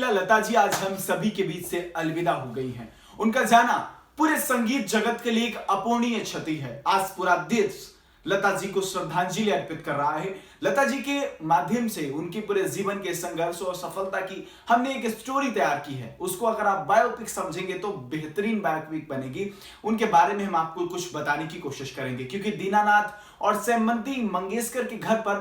कोकिला लता जी आज हम सभी के बीच से अलविदा हो गई हैं। उनका जाना पूरे संगीत जगत के लिए एक अपूरणीय क्षति है। आज पूरा देश लता जी को श्रद्धांजलि अर्पित कर रहा है। लता जी के माध्यम से उनके पूरे जीवन के संघर्ष और सफलता की हमने एक स्टोरी तैयार की है। उसको अगर आप बायोपिक समझेंगे तो बेहतरीन बायोपिक बनेगी। उनके बारे में हम आपको कुछ बताने की कोशिश करेंगे, क्योंकि दीनानाथ और श्यामती मंगेशकर के घर पर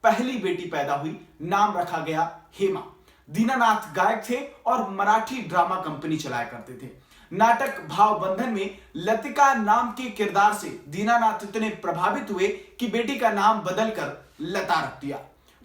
पहली बेटी पैदा हुई। नाम रखा गया हेमा। दीनानाथ गायक थे और मराठी ड्रामा कंपनी चलाया करते थे। नाटक भावबंधन में लतिका नाम के किरदार से दीनानाथ इतने प्रभावित हुए कि बेटी का नाम बदलकर लता रख दिया।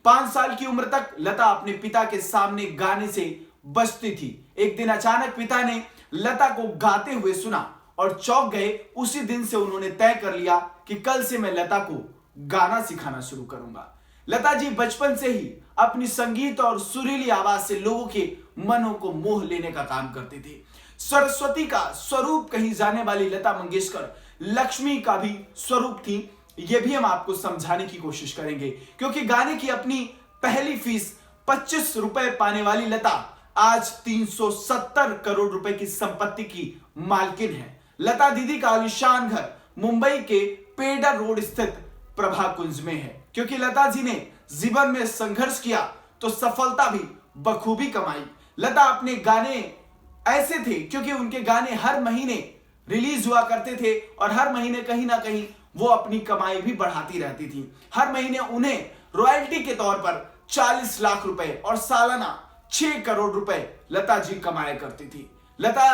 5 साल की उम्र तक लता अपने पिता के सामने गाने से बचती थी। एक दिन अचानक पिता ने लता को गाते हुए सुना और चौंक गए। उसी दिन से उन्होंने तय कर लिया कि कल से मैं लता को गाना सिखाना शुरू करूंगा। लता जी बचपन से ही अपनी संगीत और सुरीली आवाज से लोगों के मनों को मोह लेने का काम करती थी। सरस्वती का स्वरूप कही जाने वाली लता मंगेशकर लक्ष्मी का भी स्वरूप थी। यह भी हम आपको समझाने की कोशिश करेंगे, क्योंकि गाने की अपनी पहली फीस 25 रुपए पाने वाली लता आज 370 करोड़ रुपए की संपत्ति की मालकिन है। लता दीदी का आलीशान घर मुंबई के पेडर रोड स्थित प्रभा कुंज में है। क्योंकि लता जी ने जीवन में संघर्ष किया तो सफलता भी बखूबी कमाई। लता अपने गाने ऐसे थे क्योंकि उनके गाने हर महीने रिलीज हुआ करते थे और हर महीने कहीं ना कहीं वो अपनी कमाई भी बढ़ाती रहती थी। हर महीने उन्हें रॉयल्टी के तौर पर 40 लाख रुपए और सालाना 6 करोड़ रुपए लता जी कमाया करती थी। लता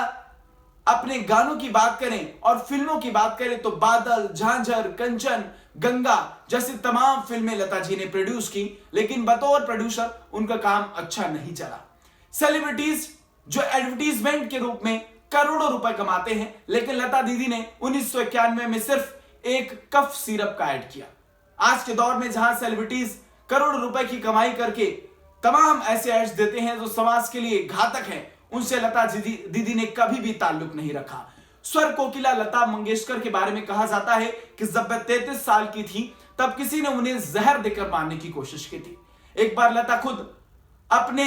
अपने गानों की बात करें और फिल्मों की बात करें तो बादल, झांझर, कंचन, गंगा जैसी तमाम फिल्में लता जी ने प्रोड्यूस की, लेकिन बतौर प्रोड्यूसर उनका काम अच्छा नहीं चला। सेलिब्रिटीज जो एडवर्टीजमेंट के रूप में करोड़ों रुपए कमाते हैं, लेकिन लता दीदी ने 1991 में सिर्फ एक कफ सिरप का ऐड किया। आज के दौर में जहां सेलिब्रिटीज करोड़ों रुपए की कमाई करके तमाम ऐसे एड्स देते हैं जो समाज के लिए घातक हैं, उनसे लता दीदी ने कभी भी ताल्लुक नहीं रखा। स्वर कोकिला लता मंगेशकर के बारे में कहा जाता है कि जब वह 33 साल की थी तब किसी ने उन्हें जहर देकर मारने की कोशिश की थी। एक बार लता खुद अपने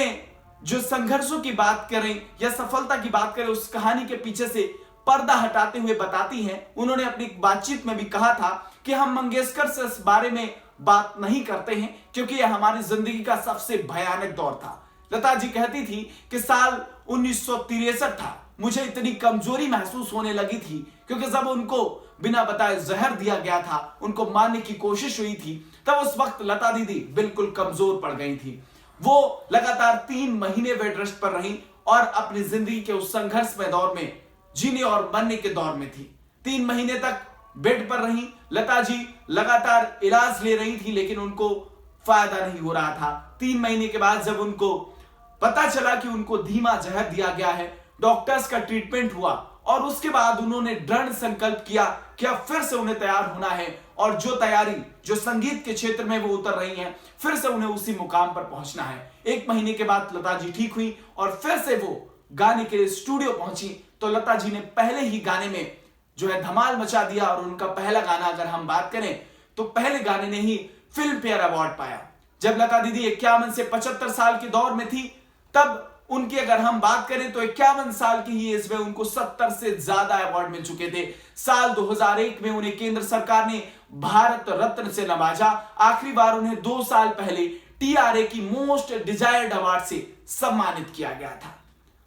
जो संघर्षों की बात करें या सफलता की बात करें, उस कहानी के पीछे से पर्दा हटाते हुए बताती हैं। उन्होंने अपनी बातचीत में भी कहा था कि हम मंगेशकर से इस बारे में बात नहीं करते हैं क्योंकि यह हमारी जिंदगी का सबसे भयानक दौर था। लता जी कहती थी कि साल 1963 था। मुझे इतनी कमजोरी महसूस होने लगी थी क्योंकि जब उनको बिना बताए जहर दिया गया था, उनको मारने की कोशिश हुई थी, तब उस वक्त लता दीदी बिल्कुल कमजोर पड़ गई थी। वो लगातार 3 महीने बेड रेस्ट पर रही और अपनी जिंदगी के उस संघर्षमय दौर में जीने और मरने के दौर में थी। 3 महीने तक बेड पर रही लता जी, लगातार इलाज ले रही थी, लेकिन उनको फायदा नहीं हो रहा था। 3 महीने के बाद जब उनको पता चला कि उनको धीमा जहर दिया गया है, डॉक्टर्स का ट्रीटमेंट हुआ और उसके बाद उन्होंने दृढ़ संकल्प किया कि अब फिर से उन्हें तैयार होना है और जो तैयारी जो संगीत के क्षेत्र में वो उतर रही हैं, फिर से उन्हें उसी मुकाम पर पहुंचना है। 1 महीने के बाद लता जी ठीक हुई और फिर से वो गाने के लिए स्टूडियो पहुंची तो लता जी ने पहले ही गाने में जो है धमाल मचा दिया। और उनका पहला गाना अगर हम बात करें तो पहले गाने ने ही फिल्म फेयर अवार्ड पाया। जब लता दीदी 51 से 75 साल के दौर में थी, तब उनकी अगर हम बात करें तो 51 साल की ही एज में उनको 70 से ज्यादा अवार्ड मिल चुके थे। साल 2001 में उन्हें केंद्र सरकार ने भारत रत्न से नवाजा। आखिरी बार उन्हें 2 साल पहले TRA की मोस्ट डिजायर्ड अवार्ड से सम्मानित किया गया था।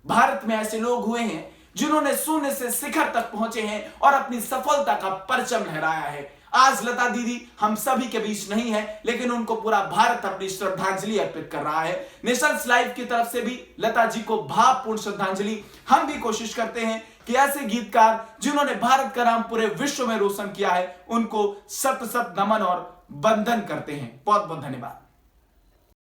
भारत में ऐसे लोग हुए हैं जिन्होंने शून्य से शिखर तक पहुंचे हैं और अपनी सफलता का परचम लहराया है। आज लता दीदी हम सभी के बीच नहीं है, लेकिन उनको पूरा भारत अपनी श्रद्धांजलि अर्पित कर रहा है। नेशंस लाइव की तरफ से भी लता जी को भावपूर्ण श्रद्धांजलि। हम भी कोशिश करते हैं कि ऐसे गीतकार जिन्होंने भारत का नाम पूरे विश्व में रोशन किया है, उनको शत शत नमन और वंदन करते हैं। बहुत बहुत धन्यवाद।